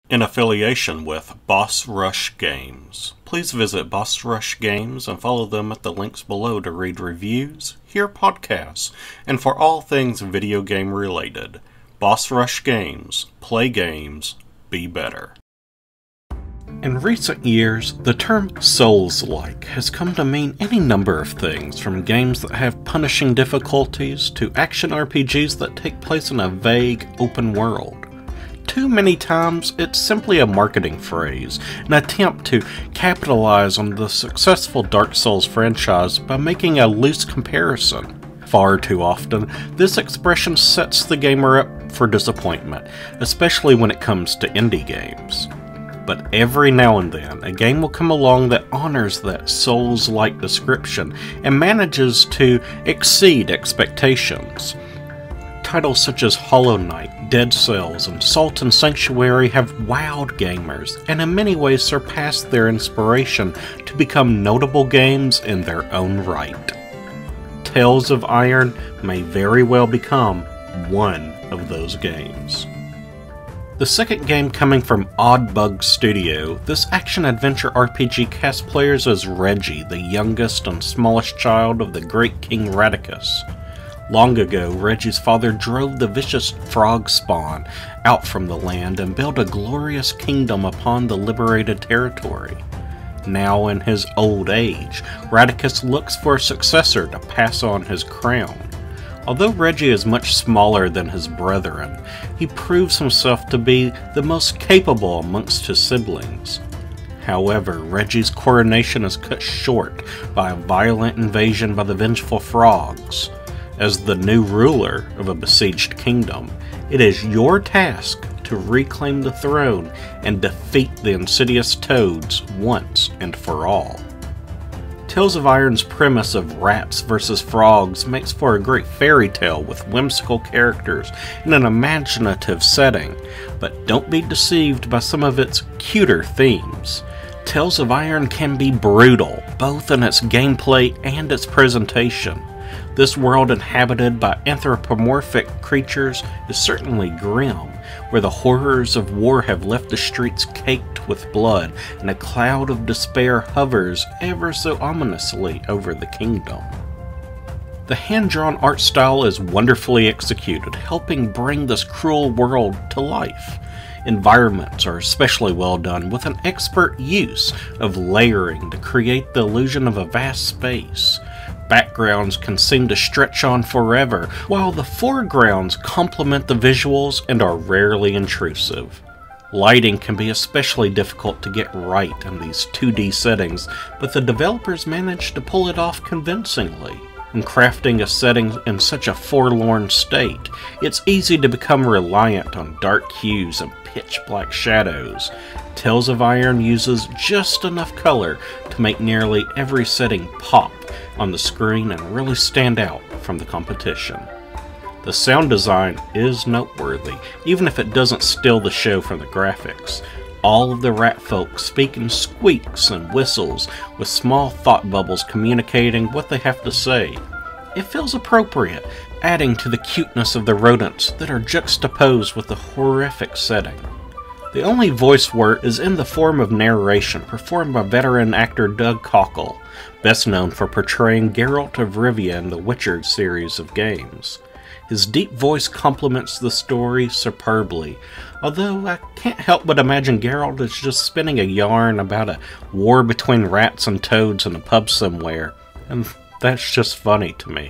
in affiliation with Boss Rush Games. Please visit Boss Rush Games and follow them at the links below to read reviews, hear podcasts, and for all things video game related. Boss Rush Games. Play games. Be better. In recent years, the term Souls-like has come to mean any number of things, from games that have punishing difficulties to action RPGs that take place in a vague, open world. Too many times, it's simply a marketing phrase, an attempt to capitalize on the successful Dark Souls franchise by making a loose comparison. Far too often, this expression sets the gamer up for disappointment, especially when it comes to indie games. But every now and then, a game will come along that honors that Souls-like description and manages to exceed expectations. Titles such as Hollow Knight, Dead Cells, and Salt and Sanctuary have wowed gamers, and in many ways surpassed their inspiration to become notable games in their own right. Tales of Iron may very well become one of those games. The second game coming from Oddbug Studio, this action-adventure RPG casts players as Reggie, the youngest and smallest child of the great King Radicus. Long ago, Reggie's father drove the vicious frog spawn out from the land and built a glorious kingdom upon the liberated territory. Now in his old age, Radicus looks for a successor to pass on his crown. Although Reggie is much smaller than his brethren, he proves himself to be the most capable amongst his siblings. However, Reggie's coronation is cut short by a violent invasion by the vengeful frogs. As the new ruler of a besieged kingdom, it is your task to reclaim the throne and defeat the insidious toads once and for all. Tales of Iron's premise of rats versus frogs makes for a great fairy tale with whimsical characters in an imaginative setting, but don't be deceived by some of its cuter themes. Tales of Iron can be brutal, both in its gameplay and its presentation. This world inhabited by anthropomorphic creatures is certainly grim, where the horrors of war have left the streets caked with blood, and a cloud of despair hovers ever so ominously over the kingdom. The hand-drawn art style is wonderfully executed, helping bring this cruel world to life. Environments are especially well done, with an expert use of layering to create the illusion of a vast space. Backgrounds can seem to stretch on forever, while the foregrounds complement the visuals and are rarely intrusive. Lighting can be especially difficult to get right in these 2D settings, but the developers managed to pull it off convincingly. In crafting a setting in such a forlorn state, it's easy to become reliant on dark hues and pitch-black shadows. Tales of Iron uses just enough color to make nearly every setting pop on the screen and really stand out from the competition. The sound design is noteworthy, even if it doesn't steal the show from the graphics. All of the rat folk speak in squeaks and whistles, with small thought bubbles communicating what they have to say. It feels appropriate, adding to the cuteness of the rodents that are juxtaposed with the horrific setting. The only voice work is in the form of narration, performed by veteran actor Doug Cockle, best known for portraying Geralt of Rivia in the Witcher series of games. His deep voice complements the story superbly, although I can't help but imagine Geralt is just spinning a yarn about a war between rats and toads in a pub somewhere, and that's just funny to me.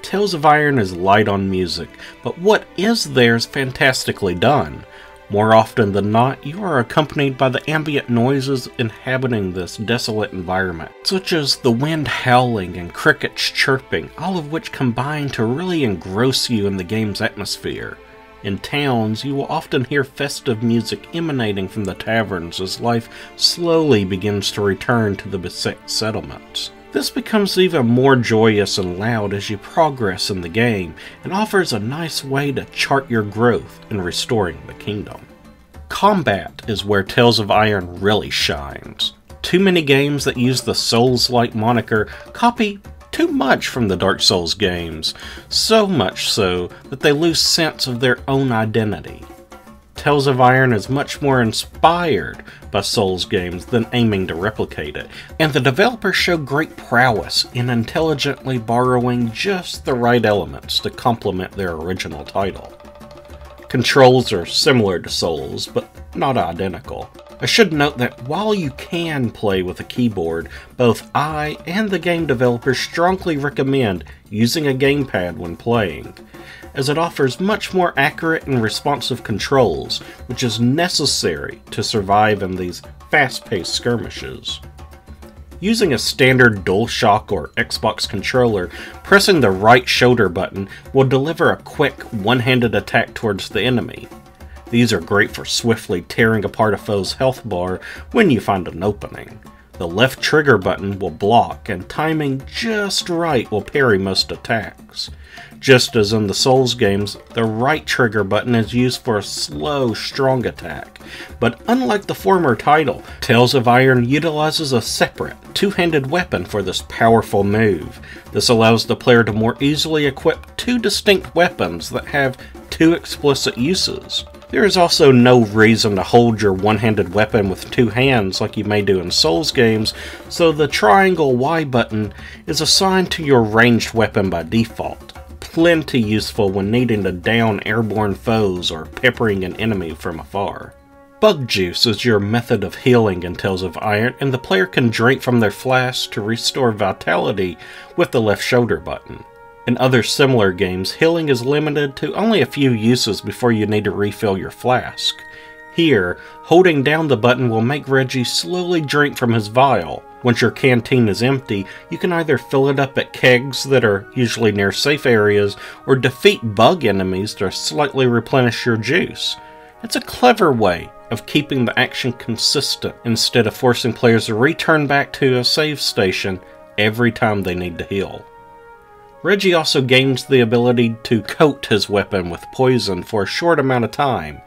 Tales of Iron is light on music, but what is there is fantastically done. More often than not, you are accompanied by the ambient noises inhabiting this desolate environment, such as the wind howling and crickets chirping, all of which combine to really engross you in the game's atmosphere. In towns, you will often hear festive music emanating from the taverns as life slowly begins to return to the beset settlements. This becomes even more joyous and loud as you progress in the game, and offers a nice way to chart your growth in restoring the kingdom. Combat is where Tales of Iron really shines. Too many games that use the Souls-like moniker copy too much from the Dark Souls games, so much so that they lose sense of their own identity. Tales of Iron is much more inspired by Souls games than aiming to replicate it, and the developers show great prowess in intelligently borrowing just the right elements to complement their original title. Controls are similar to Souls, but not identical. I should note that while you can play with a keyboard, both I and the game developers strongly recommend using a gamepad when playing, as it offers much more accurate and responsive controls, which is necessary to survive in these fast-paced skirmishes. Using a standard DualShock or Xbox controller, pressing the right shoulder button will deliver a quick, one-handed attack towards the enemy. These are great for swiftly tearing apart a foe's health bar when you find an opening. The left trigger button will block, and timing just right will parry most attacks. Just as in the Souls games, the right trigger button is used for a slow, strong attack. But unlike the former title, Tales of Iron utilizes a separate, two-handed weapon for this powerful move. This allows the player to more easily equip two distinct weapons that have two explicit uses. There is also no reason to hold your one-handed weapon with two hands like you may do in Souls games, so the triangle Y button is assigned to your ranged weapon by default. Plenty useful when needing to down airborne foes or peppering an enemy from afar. Bug Juice is your method of healing in Tales of Iron, and the player can drink from their flask to restore vitality with the left shoulder button. In other similar games, healing is limited to only a few uses before you need to refill your flask. Here, holding down the button will make Reggie slowly drink from his vial. Once your canteen is empty, you can either fill it up at kegs that are usually near safe areas, or defeat bug enemies to slightly replenish your juice. It's a clever way of keeping the action consistent instead of forcing players to return back to a save station every time they need to heal. Reggie also gains the ability to coat his weapon with poison for a short amount of time.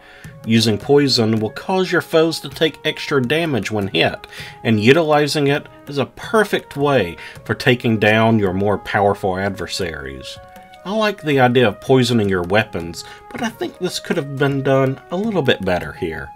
Using poison will cause your foes to take extra damage when hit, and utilizing it is a perfect way for taking down your more powerful adversaries. I like the idea of poisoning your weapons, but I think this could have been done a little bit better here.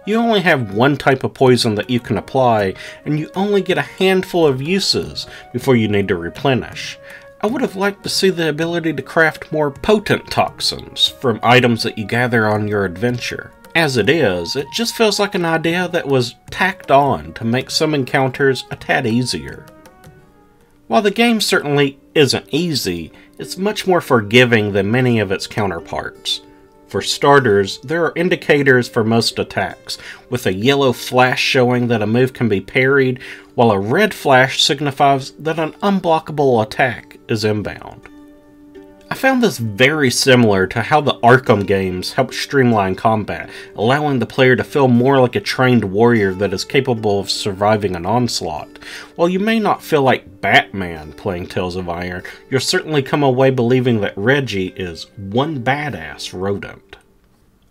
You only have one type of poison that you can apply, and you only get a handful of uses before you need to replenish. I would have liked to see the ability to craft more potent toxins from items that you gather on your adventure. As it is, it just feels like an idea that was tacked on to make some encounters a tad easier. While the game certainly isn't easy, it's much more forgiving than many of its counterparts. For starters, there are indicators for most attacks, with a yellow flash showing that a move can be parried, while a red flash signifies that an unblockable attack is inbound. I found this very similar to how the Arkham games help streamline combat, allowing the player to feel more like a trained warrior that is capable of surviving an onslaught. While you may not feel like Batman playing Tales of Iron, you'll certainly come away believing that Reggie is one badass rodent.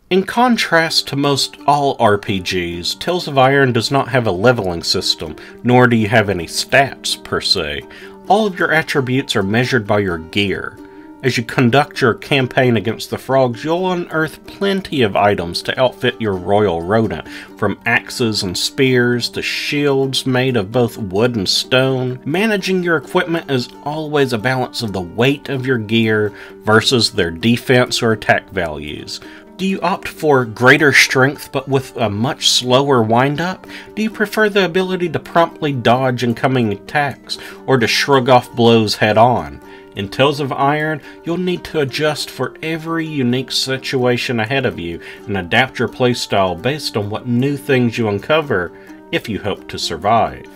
In contrast to most all RPGs, Tales of Iron does not have a leveling system, nor do you have any stats per se. All of your attributes are measured by your gear. As you conduct your campaign against the frogs, you'll unearth plenty of items to outfit your royal rodent, from axes and spears to shields made of both wood and stone. Managing your equipment is always a balance of the weight of your gear versus their defense or attack values. Do you opt for greater strength but with a much slower wind-up? Do you prefer the ability to promptly dodge incoming attacks, or to shrug off blows head-on? In Tales of Iron, you'll need to adjust for every unique situation ahead of you and adapt your playstyle based on what new things you uncover if you hope to survive.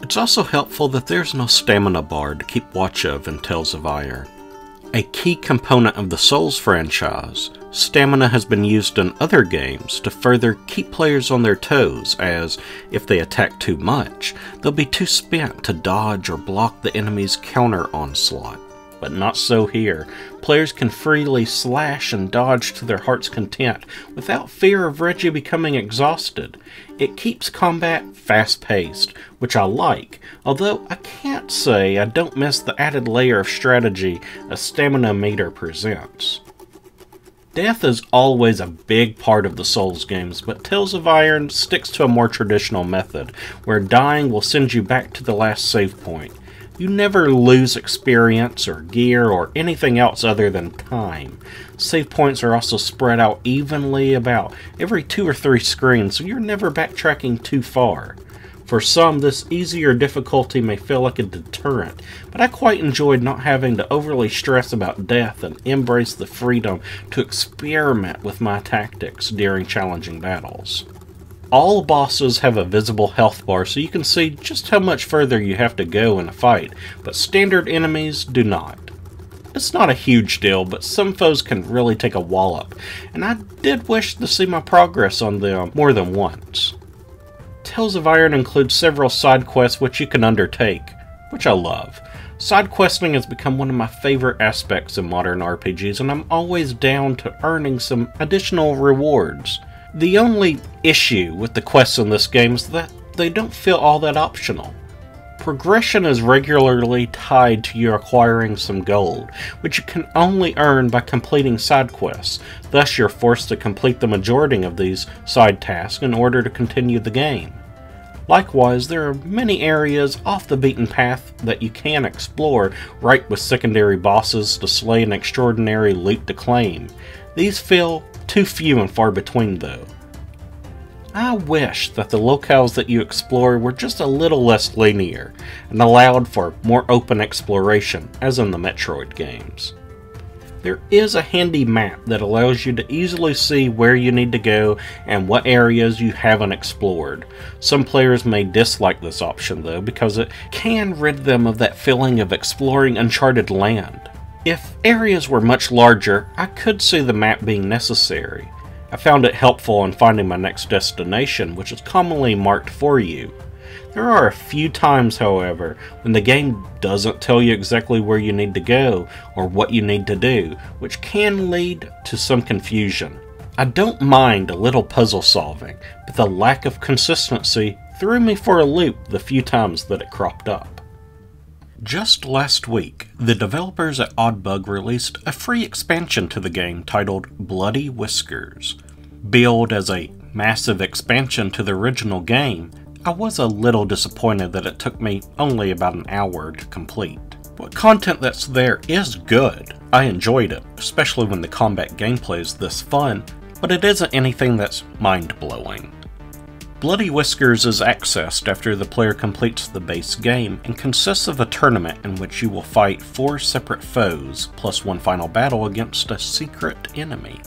It's also helpful that there's no stamina bar to keep watch of in Tales of Iron. A key component of the Souls franchise, stamina has been used in other games to further keep players on their toes, as, if they attack too much, they'll be too spent to dodge or block the enemy's counter-onslaught. But not so here. Players can freely slash and dodge to their heart's content, without fear of Reggie becoming exhausted. It keeps combat fast-paced, which I like, although I can't say I don't miss the added layer of strategy a stamina meter presents. Death is always a big part of the Souls games, but Tales of Iron sticks to a more traditional method, where dying will send you back to the last save point. You never lose experience or gear or anything else other than time. Save points are also spread out evenly about every 2 or 3 screens, so you're never backtracking too far. For some, this easier difficulty may feel like a deterrent, but I quite enjoyed not having to overly stress about death and embrace the freedom to experiment with my tactics during challenging battles. All bosses have a visible health bar, so you can see just how much further you have to go in a fight, but standard enemies do not. It's not a huge deal, but some foes can really take a wallop, and I did wish to see my progress on them more than once. Tales of Iron includes several side quests which you can undertake, which I love. Side questing has become one of my favorite aspects of modern RPGs, and I'm always down to earning some additional rewards. The only issue with the quests in this game is that they don't feel all that optional. Progression is regularly tied to you acquiring some gold, which you can only earn by completing side quests. Thus, you're forced to complete the majority of these side tasks in order to continue the game. Likewise, there are many areas off the beaten path that you can explore, right with secondary bosses to slay an extraordinary loot to claim. These feel too few and far between though. I wish that the locales that you explore were just a little less linear and allowed for more open exploration, as in the Metroid games. There is a handy map that allows you to easily see where you need to go and what areas you haven't explored. Some players may dislike this option though, because it can rid them of that feeling of exploring uncharted land. If areas were much larger, I could see the map being necessary. I found it helpful in finding my next destination, which is commonly marked for you. There are a few times, however, when the game doesn't tell you exactly where you need to go or what you need to do, which can lead to some confusion. I don't mind a little puzzle solving, but the lack of consistency threw me for a loop the few times that it cropped up. Just last week, the developers at Oddbug released a free expansion to the game titled Bloody Whiskers. Billed as a massive expansion to the original game, I was a little disappointed that it took me only about an hour to complete. But content that's there is good. I enjoyed it, especially when the combat gameplay is this fun, but it isn't anything that's mind-blowing. Bloody Whiskers is accessed after the player completes the base game and consists of a tournament in which you will fight 4 separate foes, plus one final battle against a secret enemy.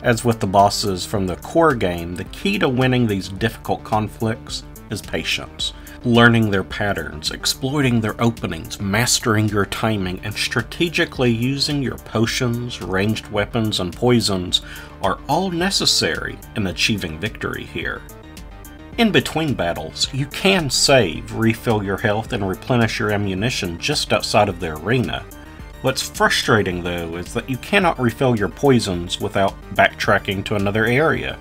As with the bosses from the core game, the key to winning these difficult conflicts is patience. Learning their patterns, exploiting their openings, mastering your timing, and strategically using your potions, ranged weapons, and poisons are all necessary in achieving victory here. In between battles, you can save, refill your health, and replenish your ammunition just outside of the arena. What's frustrating though is that you cannot refill your poisons without backtracking to another area.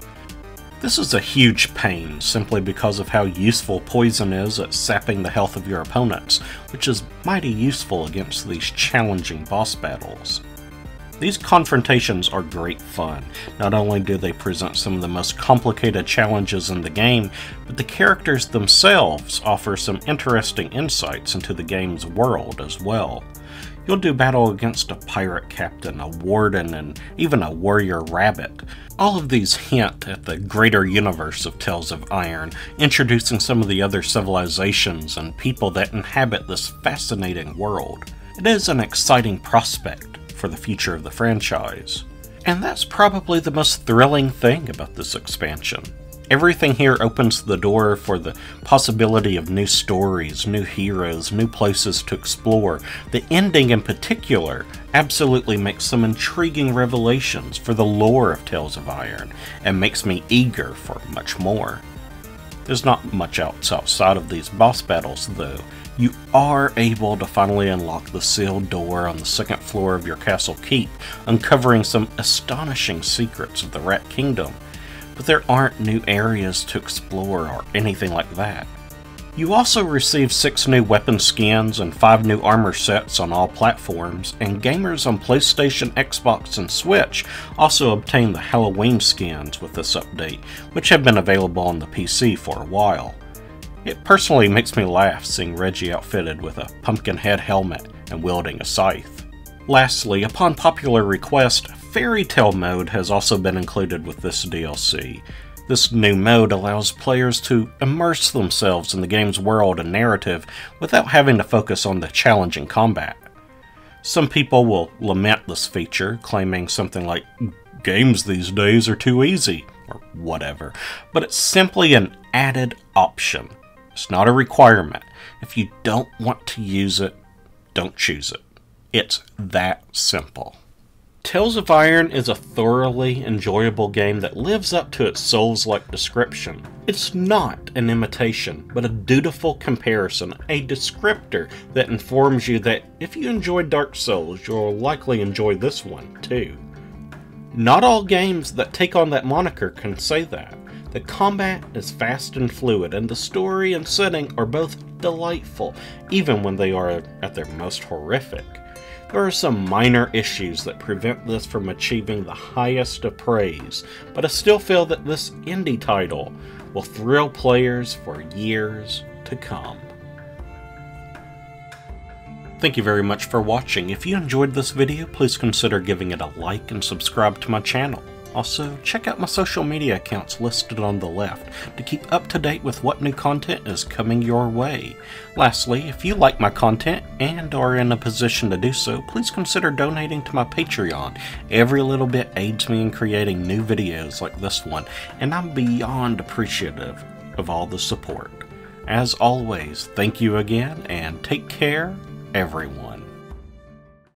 This is a huge pain simply because of how useful poison is at sapping the health of your opponents, which is mighty useful against these challenging boss battles. These confrontations are great fun. Not only do they present some of the most complicated challenges in the game, but the characters themselves offer some interesting insights into the game's world as well. You'll do battle against a pirate captain, a warden, and even a warrior rabbit. All of these hint at the greater universe of Tales of Iron, introducing some of the other civilizations and people that inhabit this fascinating world. It is an exciting prospect for the future of the franchise. And that's probably the most thrilling thing about this expansion. Everything here opens the door for the possibility of new stories, new heroes, new places to explore. The ending in particular absolutely makes some intriguing revelations for the lore of Tales of Iron and makes me eager for much more. There's not much else outside of these boss battles though. You are able to finally unlock the sealed door on the 2nd floor of your castle keep, uncovering some astonishing secrets of the Rat Kingdom, but there aren't new areas to explore or anything like that. You also receive 6 new weapon skins and 5 new armor sets on all platforms, and gamers on PlayStation, Xbox, and Switch also obtain the Halloween skins with this update, which have been available on the PC for a while. It personally makes me laugh seeing Reggie outfitted with a pumpkin head helmet and wielding a scythe. Lastly, upon popular request, Fairy Tale mode has also been included with this DLC. This new mode allows players to immerse themselves in the game's world and narrative without having to focus on the challenging combat. Some people will lament this feature, claiming something like, "Games these days are too easy," or whatever, but it's simply an added option. It's not a requirement. If you don't want to use it, don't choose it. It's that simple. Tales of Iron is a thoroughly enjoyable game that lives up to its Souls-like description. It's not an imitation, but a dutiful comparison, a descriptor that informs you that if you enjoyed Dark Souls, you'll likely enjoy this one too. Not all games that take on that moniker can say that. The combat is fast and fluid, and the story and setting are both delightful, even when they are at their most horrific. There are some minor issues that prevent this from achieving the highest of praise, but I still feel that this indie title will thrill players for years to come. Thank you very much for watching. If you enjoyed this video, please consider giving it a like and subscribe to my channel. Also, check out my social media accounts listed on the left to keep up to date with what new content is coming your way. Lastly, if you like my content and are in a position to do so, please consider donating to my Patreon. Every little bit aids me in creating new videos like this one, and I'm beyond appreciative of all the support. As always, thank you again, and take care, everyone.